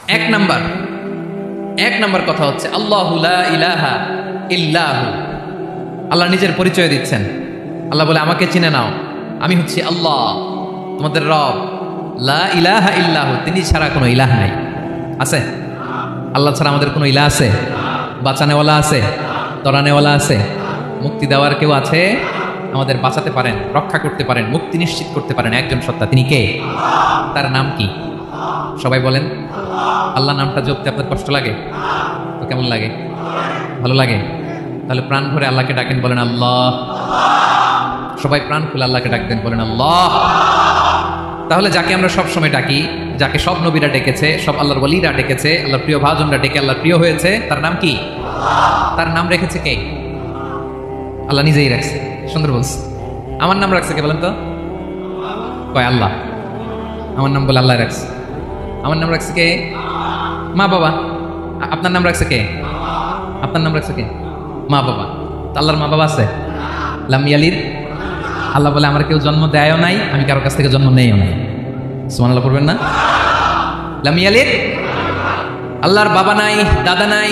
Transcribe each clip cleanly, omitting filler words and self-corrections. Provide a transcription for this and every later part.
এক নাম্বার কথা হচ্ছে আল্লাহু লা ইলাহা ইল্লাহু। আল্লাহ নিজের পরিচয় দিচ্ছেন। আল্লাহ বলে আমাকে চিনে নাও, আমি হচ্ছি আল্লাহ তোমাদের রব। লা ইলাহা ইল্লাহু, তিনি ছাড়া কোনো ইলাহ নাই। আছে? আল্লাহ ছাড়া আমাদের কোনো ইলাহ আছে? বাঁচানেওয়ালা আছে? তরানেওয়ালা আছে? মুক্তি দেওয়ার কেউ আছে? আমাদের বাঁচাতে পারেন, রক্ষা করতে পারেন, মুক্তি নিশ্চিত করতে পারেন একজন সত্তা। তিনি কে? তার নাম কি? সবাই বলেন। আল্লাহ নামটা জপতে আপনার কষ্ট লাগে তো কেমন লাগে? ভালো লাগে? তাহলে প্রাণ ভরে আল্লাহকে ডাকেন, বলেন আল্লাহ। সবাই প্রাণ খুলে আল্লাহকে ডাকতেন, বলেন আল্লাহ। তাহলে যাকে আমরা সব সময় ডাকি, যাকে সব নবীরা ডেকেছে, সব আল্লাহর ওয়ালিরা ডেকেছে, আল্লাহর প্রিয় ভাজনরা ডেকে আল্লাহর প্রিয় হয়েছে, তার নাম কি? তার নাম রেখেছে কে? আল্লাহ নিজেই রাখছে। সুন্দর বলছে। আমার নাম রাখছে কে বলেন তো? কয় আল্লাহ। আমার নাম বলে আল্লাহ রাখছে। আমার নাম রাখছে কে? মা বাবা। আপনার নাম রাখছে কে? আপনার নাম রাখছে কে? মা বাবা। আল্লাহর মা বাবা আছে? লাম ইয়ালিদ। আল্লাহ বলে আমার কেউ জন্ম দেয়ও নাই, আমি কারোর কাছ থেকে জন্ম নেইও নাই। সুবহানাল্লাহ পড়বেন না? লাম ইয়ালিদ। আল্লাহর বাবা নাই, দাদা নাই,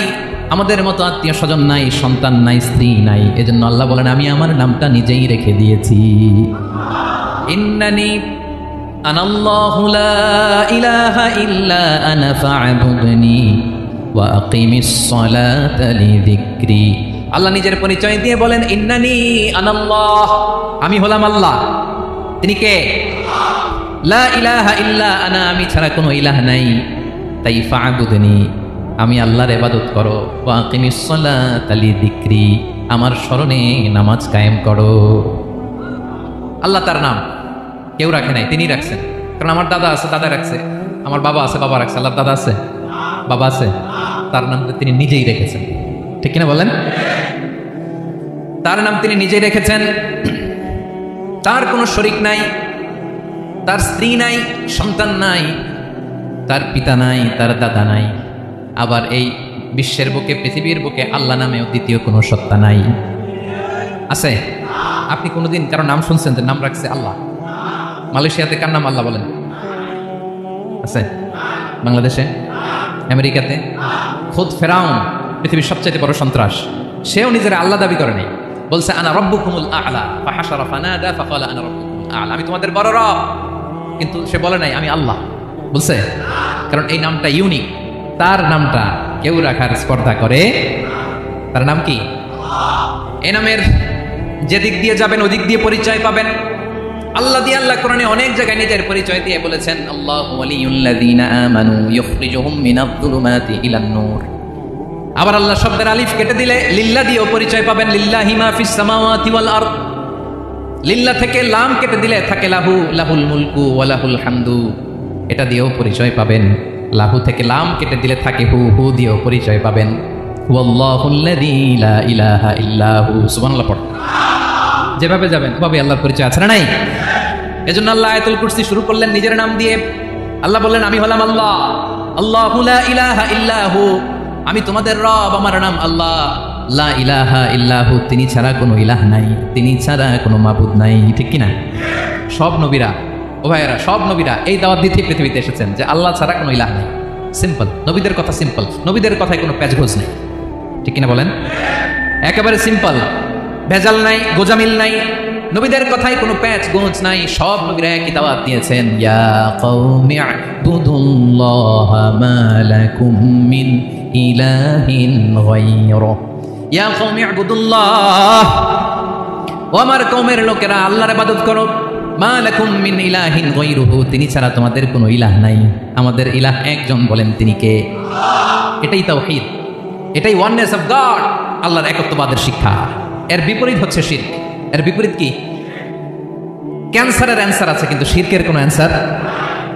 আমাদের মতো আত্মীয় স্বজন নাই, সন্তান নাই, স্ত্রী নাই। এজন্য আল্লাহ বলেন আমি আমার নামটা নিজেই রেখে দিয়েছি। ইন্নানি আনাল্লাহু লা ইলাহা ইল্লা আনা ফা'বুদনি ওয়া আকিমিস সালাতা লিযিকরি। আল্লাহ নিজের পরিচয় দিয়ে বলেন ইন্নানি আনাল্লাহ, আমি হলাম আল্লাহ। তিনি কে? লা ইলাহা ইল্লা আনা, আমি ছাড়া কোনো ইলাহ নাই। তাই ফা'বুদনি, আমি আল্লাহর ইবাদত করো। ওয়া আকিমিস সালাতা লিযিকরি, আমার স্মরণে নামাজ কায়েম করো। আল্লাহ তার নাম কেউ রাখে নাই, তিনি রাখছেন। কারণ আমার দাদা আছে, দাদা রাখছে। আমার বাবা আছে, বাবা রাখছে। আল্লাহর দাদা আছে, বাবা আছে, তার নামটা তিনি নিজেই রেখেছেন। ঠিক কিনা বলেন? তার নাম তিনি নিজেই রেখেছেন। তার কোনো শরীক নাই, তার স্ত্রী নাই, সন্তান নাই, তার পিতা নাই, তার দাদা নাই। আবার এই বিশ্বের বুকে, পৃথিবীর বুকে আল্লাহ নামেও দ্বিতীয় কোনো সত্তা নাই। আছে? আপনি কোনোদিন কারো নাম শুনছেন যে নাম রাখছে আল্লাহ? মালয়েশিয়াতে কার নাম আল্লাহ বলেন? আছে? বাংলাদেশে? আমেরিকাতে? খুদ ফেরাউন, পৃথিবীর সবচেয়ে বড় সন্ত্রাস, সেও নিজের আল্লাহ দাবি করে নাই। বলছে আনা রব্বুকুমুল আ'লা ফাহাশারা ফানাদা ফাকালা আনা রব্বুকুমুল আ'লা, আমি তোমাদের বড় রব। কিন্তু সে বলে নাই আমি আল্লাহ। বলছে কারণ এই নামটা ইউনিক। তার নামটা কেউ রাখার স্পর্ধা করে। তার নাম কি? এই নামের যেদিক দিয়ে যাবেন ওদিক দিয়ে পরিচয় পাবেন। আল্লাহ দিয়ে আল্লাহ কোরআনে অনেক জায়গায় নিজের পরিচয় দিয়ে বলেছেন আল্লাহু ওয়ালিয়ুল্লাযীনা আমানু ইখরিজুহুম মিনায-যুলুমাতি ইলান-নূর। আবার আল্লাহ শব্দের আলিফ কেটে দিলে লিল্লাহ দিয়েও পরিচয় পাবেন। লিল্লাহি মা ফিস সামাওয়াতি ওয়াল আরদ। লিল্লাহ থেকে লাম কেটে দিলে থাকে লাহু, লাহুল মুলকু ওয়া লাহুল হামদু, এটা দিয়েও পরিচয় পাবেন। লাহু থেকে লাম কেটে দিলে থাকে হু, হু দিয়েও পরিচয় পাবেন। ওয়াল্লাহুল্লাযী লা ইলাহা ইল্লাহু। সুবহানাল্লাহ পড়। যেভাবে যাবেন ওভাবে আল্লাহর পরিচয় আছে না নাই? এজন্য আল্লাহ আয়াতুল কুরসি শুরু করলেন নিজের নাম দিয়ে। আল্লাহ বললেন আমি হলাম আল্লাহ। আল্লাহু লা ইলাহা ইল্লাহু, আমি তোমাদের রব, আমার নাম আল্লাহ। লা ইলাহা ইল্লাহু, তিনি ছাড়া কোনো ইলাহ নাই, তিনি ছাড়া কোনো মাবুদ নাই। ঠিক কিনা? সব নবীরা, ও ভাইয়েরা, সব নবীরা এই দাওয়াত দিতে পৃথিবীতে এসেছেন যে আল্লাহ ছাড়া কোনো ইলাহ নাই। সিম্পল। নবীদের কথা সিম্পল, নবীদের কথায় কোনো প্যাচগোজ নেই। ঠিক কিনা বলেন? একেবারে সিম্পল, ভেজাল নাই, গোজামিল নাই। নবীদের কথায় কোনো প্যাচ গোজ নাই। সব নবীরা একই দাওয়াত দিয়েছেন, ইয়া কওমি ইবুদুল্লাহা মা লাকুম মিন ইলাহিন গায়রুহু। ইয়া কওমি ইবুদুল্লাহ, ও আমার কওমের লোকেরা আল্লাহর ইবাদত করো। মা লাকুম মিন ইলাহিন গায়রুহু, তিনি ছাড়া তোমাদের কোনো ইলাহ নাই। আমাদের ইলাহ একজন, বলেন তিনি কে? এটাই তাওহীদ, এটাই ওয়াননেস অফ গড, আল্লাহর একত্ববাদের শিক্ষা। এর বিপরীত হচ্ছে শিরক। এর বিপরীত কি? ক্যান্সারের অ্যান্সার আছে কিন্তু শিরকের কোনো অ্যান্সার।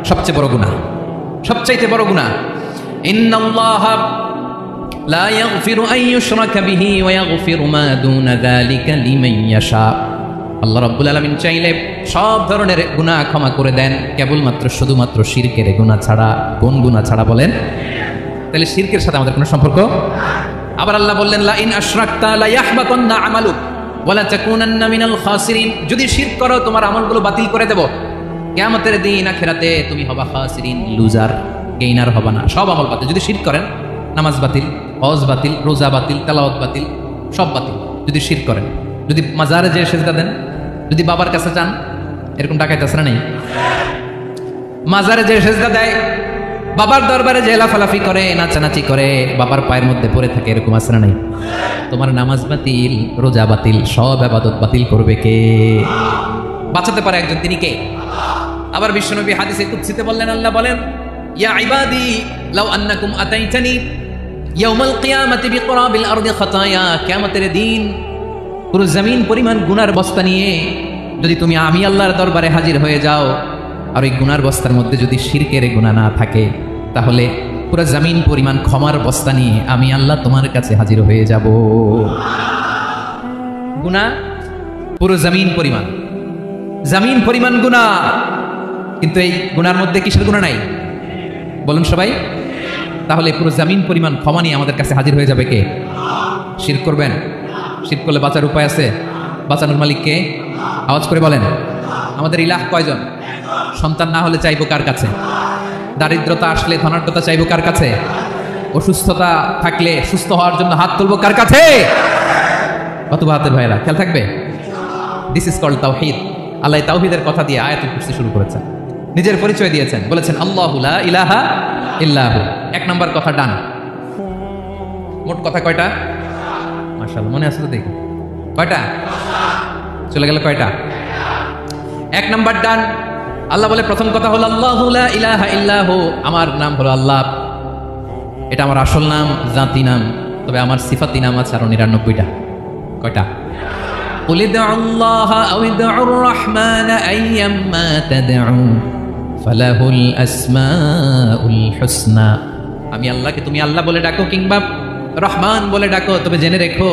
সবচেয়ে বড় গুনাহ, সবচাইতে বড় গুনাহ। ইন্নাল্লাহা লা ইয়াগফিরু আন ইউশরাকা বিহি ওয়া ইয়াগফিরু মা দুনা যালিকা লিমান ইয়াশা। আল্লাহ রাব্বুল আলামিন চাইলে সব ধরনের গুনাহ ক্ষমা করে দেন, কেবলমাত্র শুধুমাত্র শিরকের গুনাহ ছাড়া। কোন গুনাহ ছাড়া বলেন? তাহলে শিরকের সাথে আমাদের কোনো সম্পর্ক। আবার আল্লাহ বললেন লা ইন আশরাকতা লা ইয়াহবাতান্না আমালুক ওয়া লা তাকুনান্না মিনাল খাসিরিন, যদি শিরক করো তোমার আমলগুলো বাতিল করে দেব, কিয়ামতের দিন আখিরাতে তুমি হবা খাসিরিন, লুজার। গেইনার হবা না, সব আমল বাতিল। যদি শিরক করেন, নামাজ বাতিল, হজ বাতিল, রোজা বাতিল, তেলাওয়াত বাতিল, সব বাতিল যদি শিরক করেন। যদি মাজারে যেয়ে সেজদা দেন, যদি বাবার কাছে যান, এরকম ডাকাইতে আছে না নেই? মাজারে যে সেজদা দেয়, বাবার দরবারে যে লাফালাফি করে, নাচানাচি করে, বাবার পায়ের মধ্যে পড়ে থাকে, এরকম আছে না নেই? তোমার নামাজ বাতিল, রোজা বাতিল, সব ইবাদত বাতিল করবে কে? বাঁচাতে পারে একজন, তিনি কে? আবার বিশ্বনবী হাদিসে কুদসিতে বললেন, আল্লাহ বলেন, ইয়া ইবাদি লাউ আন্নাকুম আতাইতানি ইয়াউমাল কিয়ামাতি বিকুরাবিল আরদি খাতায়া, কিয়ামতের দিন পুরো জমিন পরিমাণ গুনার বস্তা নিয়ে যদি তুমি আমি আল্লাহর দরবারে হাজির হয়ে যাও, আর ওই গুনার বস্তার মধ্যে যদি শিরকের গুনাহ না থাকে, তাহলে পুরো জমিন পরিমাণ ক্ষমার বস্তা নিয়ে আমি আল্লাহ তোমার কাছে হাজির হয়ে যাব। গুনাহ পুরো জমিন পরিমাণ গুনাহ, কিন্তু এই গুনার মধ্যে কিসের গুনাহ নাই? বলুন সবাই। তাহলে পুরো জমিন পরিমাণ ক্ষমা নিয়ে আমাদের কাছে হাজির হয়ে যাবে কে? শিরক করবেন? শিরক করলে বাঁচার উপায় আছে? বাঁচানোর মালিক কে? আওয়াজ করে বলেন। আমাদের ইলাহ কয়জন? সন্তান না হলে চাইবো কার কাছে? দারিদ্রতা আসলে ধনাঢ্যতা চাইবো কার কাছে? অসুস্থতা থাকলে সুস্থ হওয়ার জন্য হাত তুলবো কার কাছে? কত হাতের ভাইরা, খেয়াল থাকবে। দিস ইজ কল্ড তাওহীদ। আল্লাহ তাওহীদের কথা দিয়ে আয়াতুল কুরসি শুরু করেছেন, নিজের পরিচয় দিয়েছেন, বলেছেন আল্লাহু লা ইলাহা ইল্লাহু। এক নাম্বার কথা ডান। মোট কথা কয়টা? মাশাআল্লাহ, মনে আছে তো? দেখি কয়টা চলে গেল, কয়টা? এক নাম্বার ডান। আল্লাহ বলে প্রথম কথা হলো আল্লাহু লা ইলাহা ইল্লাহু, আমার নাম হলো আল্লাহ। এটা আমার আসল নাম, জাতি নাম, তবে আমার সিফাতি নাম আছে আরো 99টা। কয়টা? কুল ইদউল্লাহা আও ইদউর রাহমান আইয়াম্মা তাদউ ফালাহুল আসমাউল হুসনা। আমি আল্লাহকে তুমি আল্লাহ বলে ডাকো কিংবা রহমান বলে ডাকো, তবে জেনে রেখো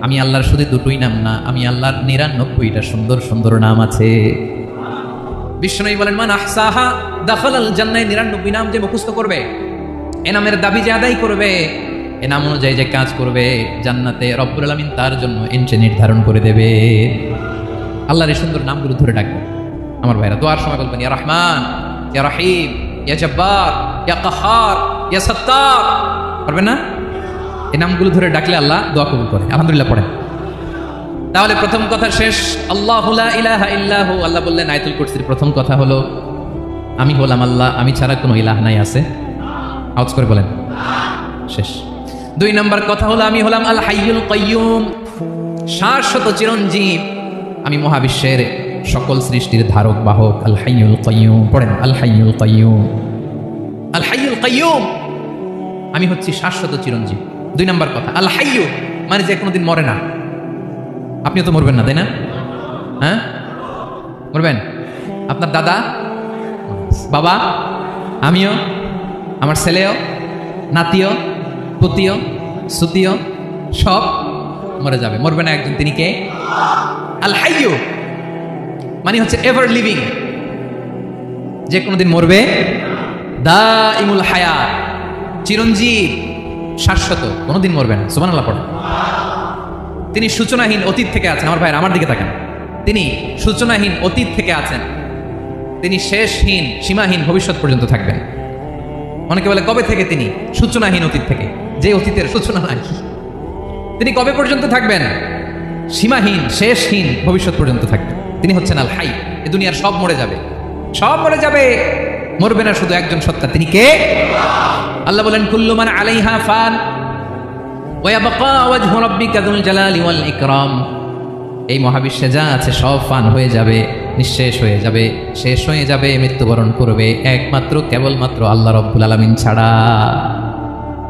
আমি আল্লাহর শুধু দুটোই নাম না, আমি আল্লাহর 99টা সুন্দর সুন্দর নাম আছে। বিষ্ণু বলেন, মান আহসাহা দাখালাল জান্নাহ। 99 নাম যে মুখস্থ করবে, এ নামের দাবি যে আদায় করবে, এ নাম অনুযায়ী যে কাজ করবে, জান্নাতে রব্বুল আলামিন তার জন্য এন্ট্রি নির্ধারণ করে দেবে। আল্লাহর এই সুন্দর নামগুলো ধরে ডাকবে। আমার ভাইরা, দোয়ার সময় বলবেন ইয়া রহমান, ইয়া রহিম, ইয়া জব্বার, ইয়া কাহার, ইয়া সত্তার। পারবেন না? এই নামগুলো ধরে ডাকলে আল্লাহ দোয়া কবুল করে। আলহামদুলিল্লাহ পড়েন। তাহলে প্রথম কথা শেষ, আল্লাহু লা ইলাহা ইল্লাহু। আল্লাহ বললেন আয়াতুল কুরসির প্রথম কথা হলো আমি হলাম আল্লাহ, আমি ছাড়া কোনো ইলাহ নাই। আছে? আওয়াজ করে বলেন। শেষ। 2 নাম্বার কথা হলো আমি হলাম আল হাইয়ুল কাইয়ুম, শাশ্বত চিরঞ্জীব। আমি মহাবিশ্বের সকল সৃষ্টির ধারক বাহক। আল হাইয়ুল কাইয়ুম। পড়েন, আল হাইয়ুল কাইয়ুম, আল হাইয়ুল কাইয়ুম। আমি হচ্ছি শাশ্বত চিরঞ্জীব। 2 নাম্বার কথা, আল হাইয়ু মানে যে কোনোদিন মরে না। আপনিও তো মরবেন না, তাই না? হ্যাঁ, মরবেন। আপনার দাদা, বাবা, আমিও, আমার ছেলেও, নাতিও, পুতিও, সুতিও, সব মরে যাবে। মরবে না একজন, তিনি কে? আল হাইয়ু মানে হচ্ছে এভার লিভিং, যে কোনোদিন মরবে। দাইমুল হায়াত, চিরঞ্জীব, শাশ্বত, কোনোদিন মরবে না। সুবহানাল্লাহ পড়ে। তিনি সূচনাহীন অতীত থেকে আছেন। আমার ভাইয়ের, আমার দিকে তাকান। তিনি সূচনাহীন অতীত থেকে আছেন, তিনি শেষহীন সীমাহীন ভবিষ্যৎ পর্যন্ত থাকবেন। অনেকে বলে কবে থেকে? তিনি সূচনাহীন অতীত থেকে, যে অতীতের সূচনা নাই। তিনি কবে পর্যন্ত থাকবেন? সীমাহীন শেষহীন ভবিষ্যৎ পর্যন্ত থাকবেন। তিনি হচ্ছেন আল হাই। এই দুনিয়ার সব মরে যাবে, সব মরে যাবে, মরবে না শুধু একজন সত্তা। তিনি কে? আল্লাহ বলেন কুল্লু মান আলাইহা ফান ওয়া ইয়াবকা ওয়াজহু রাব্বিকা যুল জালালি ওয়াল ইকরাম। এই মহাবিশ্বে যা আছে সব ফান হয়ে যাবে, নিঃশেষ হয়ে যাবে, শেষ হয়ে যাবে, মৃত্যুবরণ করবে, একমাত্র কেবলমাত্র আল্লাহ রব্বুল আলামিন ছাড়া।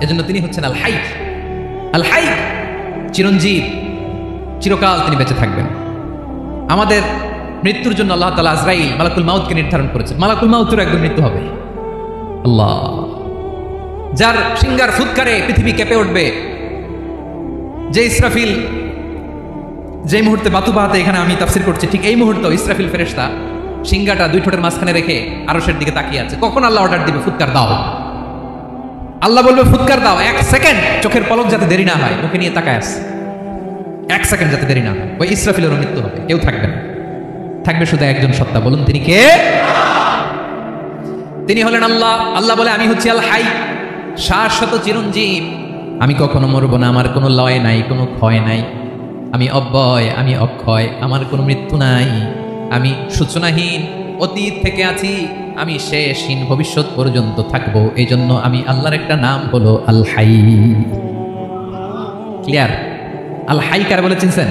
এজন্য তিনি হচ্ছেন আল হাই। আল হাই চিরঞ্জীব, চিরকাল তিনি বেঁচে থাকবেন। আমাদের মৃত্যুর জন্য আল্লাহ তাআলা আজরাইল মালাকুল মাউতকে নির্ধারণ করেছেন। মালাকুল মাউতের একদিন মৃত্যু হবে। আল্লাহ, যার সিংহার ফুৎকারে পৃথিবী কেঁপে উঠবে, যে ইসরাফিল যে মুহূর্তে বাতু বাহাতে এখানে আমি তাফসীর করছি, ঠিক এই মুহূর্তে ইসরাফিল ফেরেশতা সিংহাটা 2 ঠোঁটের মাঝখানে রেখে আরশের দিকে তাকিয়ে আছে। কখন আল্লাহ অর্ডার দিবে ফুৎকার দাও, আল্লাহ বলবে ফুৎকার দাও। 1 সেকেন্ড চোখের পলক যাতে দেরি না হয়, মুখে নিয়ে তাকায় আছে, 1 সেকেন্ড যাতে দেরি না হয়। ওই ইসরাফিলের মৃত্যু হবে, কেউ থাকবে না, থাকবে শুধু একজন সত্তা। বলুন তিনি কে? তিনি হলেন আল্লাহ। আল্লাহ বলে আমি হচ্ছি আল হাই, শাশ্বত চিরঞ্জীব, আমি কখনো মরবো না, আমার কোনো লয় নাই, কোনো ক্ষয় নাই, আমি অব্যয়, আমি অক্ষয়, আমার কোনো মৃত্যু নাই, আমি সূচনাহীন, অতীত থেকে আছি, আমি শেষহীন, ভবিষ্যৎ পর্যন্ত থাকবো। এই জন্য আমি আল্লাহর একটা নাম হলো আল হাই। ক্লিয়ার? আল হাই কার বলে চিনছেন?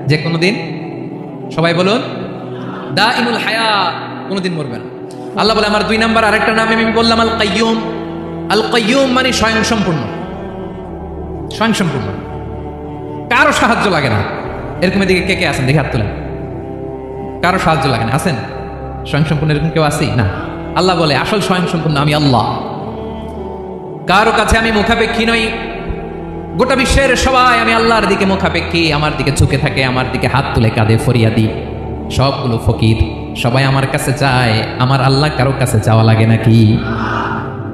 যে কোনোদিন, সবাই বলুন, দাইমুল হায়াত, কোনোদিন মরবে না। আল্লাহ বলে আমার 2 নাম্বার আরেকটা নাম আমি বললাম আল কাইয়ুম। আল কাইয়ুম মানে স্বয়ং সম্পূর্ণ, স্বয়ং সম্পূর্ণ, কারো সাহায্য লাগে না। এরকম এদিকে কে কে আছেন দেখে হাত তোলেন। কারো সাহায্য লাগে না, আছেন স্বয়ং সম্পূর্ণ এরকম কেউ আছেই না? আল্লাহ বলে আসল স্বয়ং সম্পূর্ণ আমি আল্লাহ। কারো কাছে আমি মুখাপেক্ষী নই, গোটা বিশ্বের সবাই আমি আল্লাহর দিকে মুখাপেক্ষী, আমার দিকে ঝুঁকে থাকে, আমার দিকে হাত তুলে কাঁদে ফরিয়াদি, সবগুলো ফকির, সবাই আমার কাছে চায়। আমার আল্লাহ কারো কাছে চাওয়া লাগে নাকি?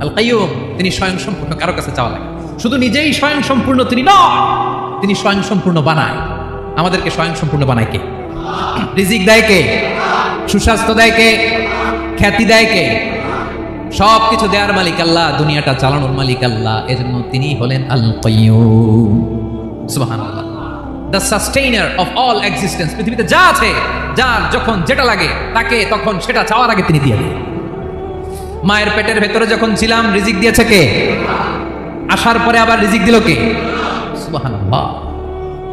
আল কাইয়ুম, তিনি স্বয়ং সম্পূর্ণ, কারো কাছে চাওয়া লাগে। শুধু নিজেই স্বয়ং সম্পূর্ণ তিনি নয়, তিনি স্বয়ং সম্পূর্ণ বানায়। আমাদেরকে স্বয়ং সম্পূর্ণ বানায় কে? রিজিক দেয় কে? সুস্বাস্থ্য দেয় কে? খ্যাতি দেয় কে? সব কিছু দেওয়ার মালিক আল্লাহ, দুনিয়াটা চালানোর মালিক আল্লাহ। এজন্য তিনি হলেন আল কাইয়ুম। সুবহানাল্লাহ, the sustainer of all existence. পৃথিবীতে যা আছে, যার যখন যেটা লাগে তাকে তখন সেটা চাওয়ার আগে তিনি দিয়ে দেন। মায়ের পেটের ভেতরে যখন ছিলাম রিজিক দিয়েছে কে? আসার পরে আবার রিজিক দিল কে? সুবহানাল্লাহ।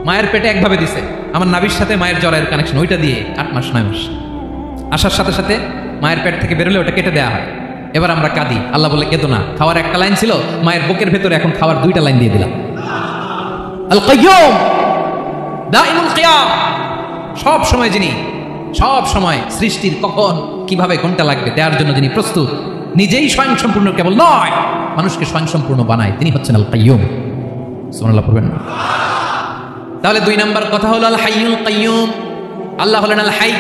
মায়ের পেটে একভাবে দিছে, আমার নাভির সাথে মায়ের জরায়ের কানেকশন, ওইটা দিয়ে 8 মাস 9 মাস। আসার সাথে সাথে মায়ের পেট থেকে বেরোলে ওটা কেটে দেওয়া হয়। এবার আমরা কাঁদি, আল্লাহ বলে কেঁদো না, খাওয়ার একটা লাইন ছিল মায়ের বুকের ভেতরে, এখন খাওয়ার 2টা লাইন দিয়ে দিলাম। আল কাইয়ুম, দাইমুল কিয়াম, সব সময় যিনি, সব সময় সৃষ্টির কখন কিভাবে কোনটা লাগবে দেওয়ার জন্য যিনি প্রস্তুত, নিজেই স্বয়ং সম্পূর্ণ কেবল নয়, মানুষকে স্বয়ং সম্পূর্ণ বানায়, তিনি হচ্ছেন আল কাইয়ুম। সুবহানাল্লাহ পড়বেন না? তাহলে 2 নাম্বার কথা হলো আল হাইয়ুল কাইয়ুম। আল্লাহ হলেন আল হাই,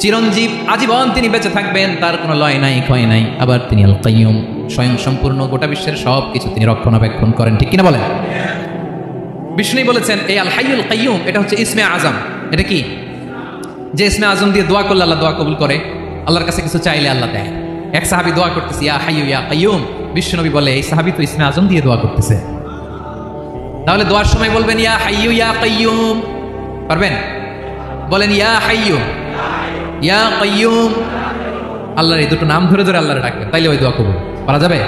চিরঞ্জীব, আজীবন তিনি বেঁচে থাকবেন, তার কোনো লয় নাই, ক্ষয় নাই। আবার তিনি আল কাইয়ুম, স্বয়ং সম্পূর্ণ, গোটা বিশ্বের সব কিছু তিনি রক্ষণাবেক্ষণ করেন। ঠিক কিনা বলেন? বিষ্ণু বলেছেন এই আল হাইয়ুল কাইয়ুম এটা হচ্ছে ইসমে আজম। এটা কি? যে ইসমে আজম দিয়ে দোয়া করলে আল্লাহ দোয়া কবুল করে, আল্লাহর কাছে কিছু চাইলে আল্লাহ দেয়। এক সাহাবী দোয়া করতেছে ইয়া হাইয়ু ইয়া কাইয়ুম, বিশ্বনবী বলে এই সাহাবী তো ইসমে আজম দিয়ে দোয়া করতেছে, তাহলে দোয়ার সময় বলবেন ইয়া হাইয়ু ইয়া কাইয়ুম। পারবেন? বলেন ইয়া হাইয়ু ইয়া কাইয়ুম। আল্লাহর এই দুটো নাম ধরে ধরে আল্লাহর ডাকবেন, তাইলে ওই দোয়া কবুল। পারা যাবে?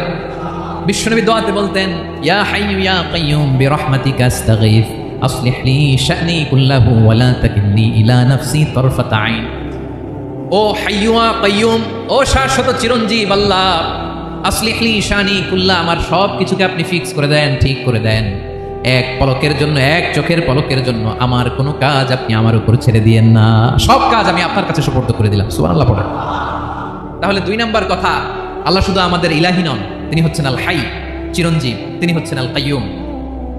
বিশ্বনবী দোয়াতে বলতেন ইয়া হাইয়ু ইয়া কাইয়ুম বিরহমাতিকা আস্তাগীথ আসলিহ লি শা'নি কুল্লাহু ওয়া লা তাকিলনি ইলা নাফসি তারফাতা আইন। ও হাইয়ু ইয়া কাইয়ুম, ও শাশ্বত চিরঞ্জীব আল্লাহ, আসলিহ লি শা'নি কুল্লাহ, আমার সব কিছুকে আপনি ফিক্স করে দেন, ঠিক করে দেন। এক পলকের জন্য, এক চোখের পলকের জন্য আমার কোনো কাজ আপনি আমার উপর ছেড়ে দিয়েন না, সব কাজ আমি আপনার কাছে সুপর্দ করে দিলাম। সুবহানাল্লাহ পড়ে। তাহলে 2 নাম্বার কথা, আল্লাহ শুধু আমাদের ইলাহি নন, তিনি হচ্ছেন আল হাই, চিরঞ্জীব, তিনি হচ্ছেন আল কাইয়ুম,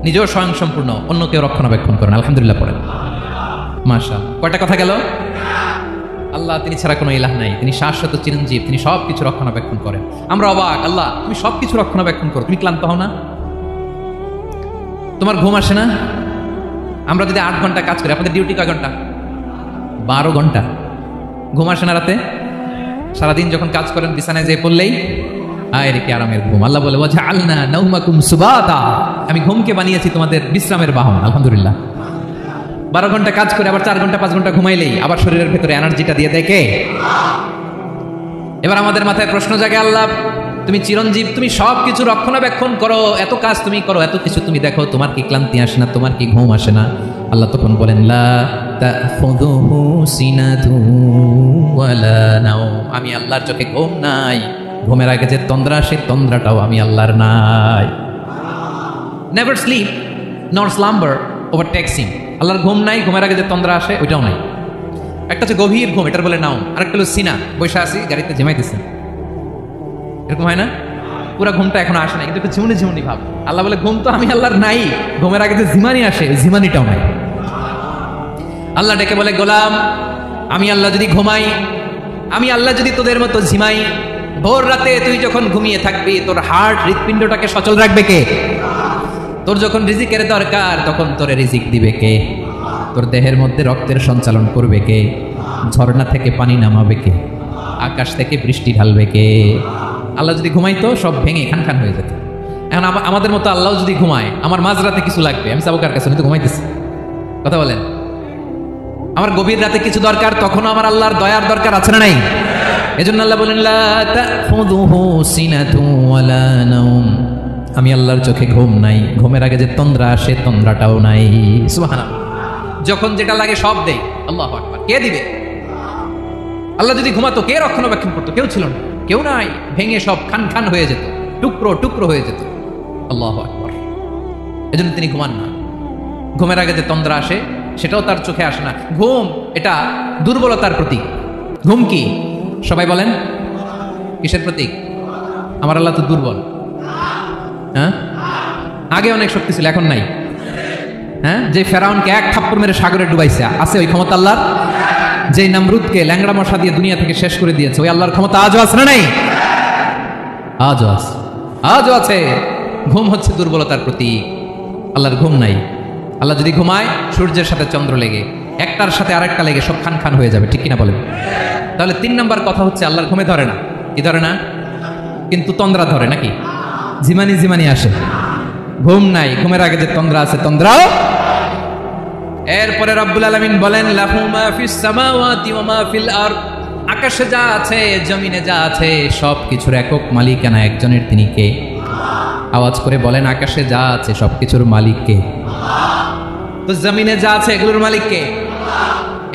নিজেও স্বয়ং সম্পূর্ণ, অন্যকেও রক্ষণাবেক্ষণ করেন। আলহামদুলিল্লাহ পড়েন। মাশাআল্লাহ। কয়টা কথা গেল? আল্লাহ তিনি ছাড়া কোনো ইলাহ নাই, তিনি শাশ্বত চিরঞ্জীব, তিনি সব কিছু রক্ষণাবেক্ষণ করেন। আমরা অবাক, আল্লাহ তুমি সব কিছু রক্ষণাবেক্ষণ করো, তুমি ক্লান্ত হও না? তোমার ঘুম আসে না? আমরা যদি 8 ঘন্টা কাজ করি, আপনাদের ডিউটি কয় ঘন্টা? 12 ঘন্টা। ঘুম আসে না রাতে? সারাদিন যখন কাজ করেন বিছানায় যেয়ে পড়লেই আয় রে কি আরামের ঘুম। আল্লাহ বলে ওয়াজআলনা নাওমাকুম সুবাতা, আমি ঘুমকে বানিয়েছি তোমাদের বিশ্রামের বাহন। আলহামদুলিল্লাহ। 12 ঘন্টা কাজ করে আবার 4 ঘন্টা 5 ঘন্টা ঘুমাইলেই আবার শরীরের ভেতরে এনার্জিটা দিয়ে দেয় কে? এবার আমাদের মাথায় প্রশ্ন জাগে, আল্লাহ তুমি চিরঞ্জীব, তুমি সব কিছু রক্ষণাবেক্ষণ করো, এত কাজ তুমি করো, এত কিছু তুমি দেখো, তোমার কি ক্লান্তি আসে না? তোমার কি ঘুম আসে না? আল্লাহ তখন বলেন লা তাখুযুহু সিনাতু ওয়ালা নাওম, আমি আল্লাহর চোখে ঘুম নাই, ঘুমের আগে যে তন্দ্রা, সেই তন্দ্রাটাও আমি আল্লাহর নাই। নেভার স্লিপ নর স্লাম্বার ওভারটেকস হিম। আল্লাহর ঘুম নাই, ঘুমের আগে যে তন্দ্রা আসে ওইটাও নাই। একটা হচ্ছে গভীর ঘুম, এটার বলে নাওম, আরেকটা হলো সিনা, বসে আছি গাড়িতে ঝিমাইতেছে, এরকম হয় না? পুরা ঘুমটা এখনো আসে না, কিন্তু একটু ঝিমুনি ঝিমুনি ভাব। আল্লাহ বলে ঘুম তো আমি আল্লাহর নাই, ঘুমের আগে যে ঝিমানি আসে, ঝিমানিটাও নাই। আল্লাহ ডেকে বলে গোলাম, আমি আল্লাহ যদি ঘুমাই, আমি আল্লাহ যদি তোদের মতো ঝিমাই, ভোর রাতে তুই যখন ঘুমিয়ে থাকবি, তোর হার্ট হৃৎপিণ্ডটাকে সচল রাখবে কে? তোর যখন রিজিকের দরকার তখন তোরে রিজিক দিবে কে? তোর দেহের মধ্যে রক্তের সঞ্চালন করবে কে? ঝর্ণা থেকে পানি নামাবে কে? আকাশ থেকে বৃষ্টি ঢালবে কে? আল্লাহ যদি ঘুমাইতো সব ভেঙে খান খান হয়ে যেত। এখন আমাদের মতো আল্লাহ যদি ঘুমায়, আমার মাঝরাতে কিছু লাগবে, আমি যাবো কার কাছে? তো ঘুমাইতেছি। কথা বলেন, আমার গভীর রাতে কিছু দরকার, তখনও আমার আল্লাহর দয়ার দরকার আছে না নাই? এজন্য আল্লাহ বলেন লা তাখুযুহু সিনাতুন ওয়ালা নাওম, আমি আল্লাহর চোখে ঘুম নাই, ঘুমের আগে যে তন্দ্রা আসে তন্দ্রাটাও নাই। সুবহানাল্লাহ। যখন যেটা লাগে সব দেই। আল্লাহু আকবার। কে দিবে? আল্লাহ যদি ঘুমাতো কে রক্ষণাবেক্ষণ করতো? কেউ ছিল না, কেউ নাই, ভেঙে সব খান খান হয়ে যেত, টুকরো টুকরো হয়ে যেত। আল্লাহু আকবার। এজন্য তিনি ঘুমান না। ঘুমের আগে যে তন্দ্রা আসে সেটাও তার চোখে আসে না। ঘুম এটা দুর্বলতার প্রতীক। ঘুম কি? সবাই বলেন, কিসের প্রতীক? আমার আল্লাহ তো দুর্বল। হ্যাঁ, আগে অনেক শক্তি ছিল, এখন নাই। হ্যাঁ, যে ফেরাউনকে এক থাপ্পড় মেরে সাগরে ডুবাইছে, আছে ওই ক্ষমতা আল্লাহর? যে নমরুদকে ল্যাংড়া মশা দিয়ে দুনিয়া থেকে শেষ করে দিয়েছে, ওই আল্লাহর ক্ষমতা আজও আছে না নাই? আজও আছে, আজও আছে। ঘুম হচ্ছে দুর্বলতার প্রতীক। আল্লাহর ঘুম নাই। আল্লাহ যদি ঘুমায়, সূর্যের সাথে চন্দ্র লেগে, একটার সাথে আরেকটা লেগে সব খান খান হয়ে যাবে, ঠিক কিনা বলেন? তাহলে 3 নম্বর কথা হচ্ছে আল্লাহর ঘুমে ধরে না। কি ধরে না? কিন্তু তন্দ্রা ধরে নাকি? জিমানি জিমানি আসে। ঘুম নাই, ঘুমের আগে যে তন্দ্রা আছে তন্দ্রাও। এরপরে রব্বুল আলামিন বলেন লাহু মা ফিস সামাওয়াতি ওয়া মা ফিল আরদ, আকাশে যা আছে জমিনে যা আছে সব কিছুর একক মালিকানা একজনের, তিনি কে? আওয়াজ করে বলেন, আকাশে যা আছে সবকিছুর মালিক কে? তো জমিনে যা আছে এগুলোর মালিক কে?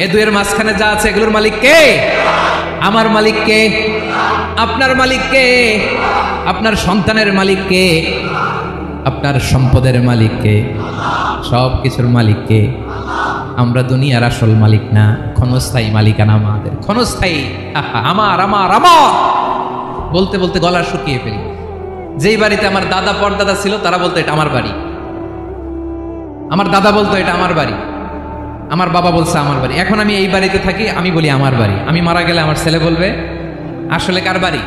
এ দুয়ের মাঝখানে যা আছে এগুলোর মালিক কে? আমার মালিক কে? আপনার মালিক কে? আপনার সন্তানের মালিক কে? আপনার সম্পদের মালিক কে? সব কিছুর মালিক কে? আমরা দুনিয়ার আসল মালিক না, ক্ষণস্থায়ী মালিকানা আমাদের। ক্ষণস্থায়ী। আমার আমার আমার বলতে বলতে গলা শুকিয়ে ফেলি। যেই বাড়িতে আমার দাদা পরদাদা ছিল তারা বলতো এটা আমার বাড়ি, আমার দাদা বলতো এটা আমার বাড়ি, আমার বাবা বলছে আমার বাড়ি। এখন আমি এই বাড়িতে থাকি, আমি বলি আমার বাড়ি। আমি মারা গেলে আমার ছেলে বলবে আসলে কার বাড়ি?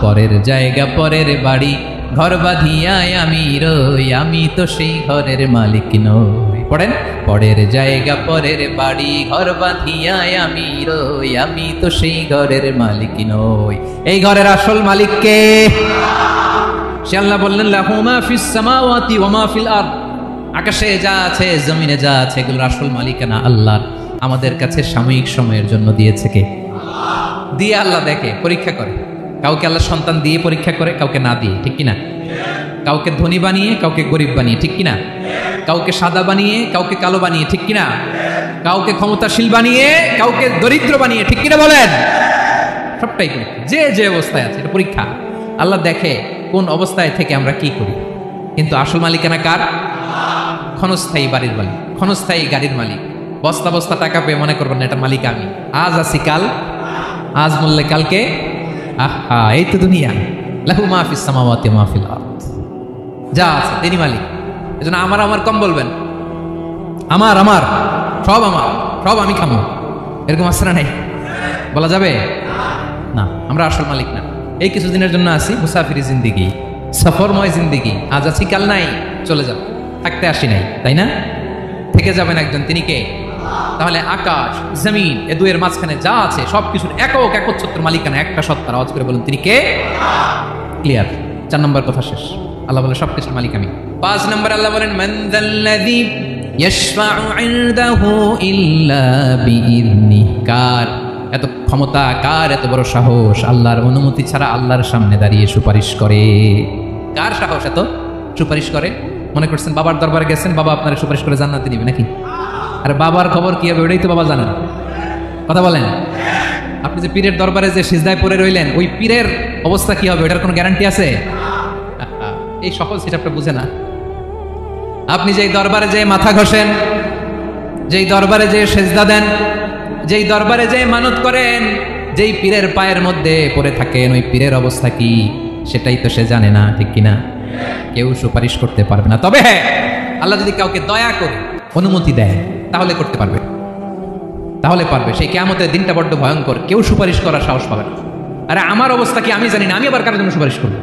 পরের জায়গা পরের বাড়ি, ঘর বাঁধিয়ায় আমি রই, আমি তো সেই ঘরের মালিক নই। পড়েন, পরের জায়গা পরের বাড়ি, ঘর বাঁধিয়ায় আমি রই, আমি তো সেই ঘরের মালিক নই। এই ঘরের আসল মালিক কে? সে আল্লাহ বললেন লাহু মা ফিস সামাওয়াতি ওয়া মা ফিল আরদ, আকাশে যা আছে জমিনে যা আছে এগুলোর আসল মালিকানা আল্লাহর। আমাদের কাছে সাময়িক সময়ের জন্য দিয়েছে কে? দিয়ে আল্লাহ দেখে, পরীক্ষা করে। কাউকে আল্লাহ সন্তান দিয়ে পরীক্ষা করে, কাউকে না দিয়ে, ঠিক কিনা? কাউকে ধনী বানিয়ে, কাউকে গরিব বানিয়ে, ঠিক কিনা? কাউকে সাদা বানিয়ে, কাউকে কালো বানিয়ে, ঠিক কিনা? কাউকে ক্ষমতাশীল বানিয়ে, কাউকে দরিদ্র বানিয়ে, ঠিক কিনা বলেন? সবটাই পরীক্ষা। যে যে অবস্থায় আছে এটা পরীক্ষা। আল্লাহ দেখে কোন অবস্থায় থেকে আমরা কি করি। কিন্তু আসল মালিকানা কার? ক্ষণস্থায়ী বাড়ির মালিক, ক্ষণস্থায়ী গাড়ির মালিক। বস্তা বস্তা টাকা পেয়ে মনে করবেন না এটা মালিক আমি। আজ আছি কাল, আজ বললে কালকে। আহা, এই তো দুনিয়া। লাহু মা ফিস সামাওয়াতি ওয়া মা ফিল আরদ, যা আছে তিনি মালিক। এজন্য আমার আমার কম বলবেন। আমার আমার সব আমার, সব আমি খাবো, এরকম আসছে না? নাই বলা যাবে না। আমরা আসল মালিক না। এই কিছুদিনের জন্য আছি, মুসাফিরি জিন্দিগি, সফরময় জিন্দিগি। আজ আছি কাল নাই, চলে যাব। থাকতে আসি নাই, তাই না? থেকে যাবেন একজন, তিনি কে? তাহলে আকাশ জমিন এ দুয়ের মাঝখানে যা আছে সবকিছুর একক একচ্ছত্র মালিকানা একটা সত্তার। আওয়াজ করে বলুন তিনি কে? ক্লিয়ার। 4 নম্বর কথা শেষ। আল্লাহ বলে সবকিছুর মালিক আমি। 5 নম্বর আল্লাহ বলেন মান যাল্লাযী ইয়াশফাউ ইনদাহু ইল্লা বিইذনিহি, কার এত ক্ষমতা, কার এত বড় সাহস আল্লাহর অনুমতি ছাড়া আল্লাহর সামনে দাঁড়িয়ে সুপারিশ করে? কার সাহস এত সুপারিশ করে? মনে করছেন বাবার দরবারে গেছেন, বাবা আপনার সুপারিশ করে জান্নাতে নিবে নাকি? আর বাবার খবর কি হবে ওটাই তো বাবা জানেন। কথা বলেন। আপনি যে পীরের দরবারে যে সিজদায় পড়ে রইলেন, ওই পীরের অবস্থা কি হবে ওটার কোনো গ্যারান্টি আছে? এই সহজ হিসাবটা বুঝে না। আপনি যেই দরবারে যে মাথা ঘষেন, যেই দরবারে যে সেজদা দেন, যেই দরবারে যে মানত করেন, যেই পীরের পায়ের মধ্যে পড়ে থাকেন, ওই পীরের অবস্থা কি সেটাই তো সে জানে না, ঠিক কিনা? কেউ সুপারিশ করতে পারবে না। তবে হ্যাঁ, আল্লাহ যদি কাউকে দয়া করে অনুমতি দেয় তাহলে করতে পারবে, তাহলে পারবে। সেই কিয়ামতের দিনটা বড্ড ভয়ঙ্কর, কেউ সুপারিশ করার সাহস পাবে না। আরে আমার অবস্থা কি আমি জানি না, আমি আবার কারোর জন্য সুপারিশ করবো?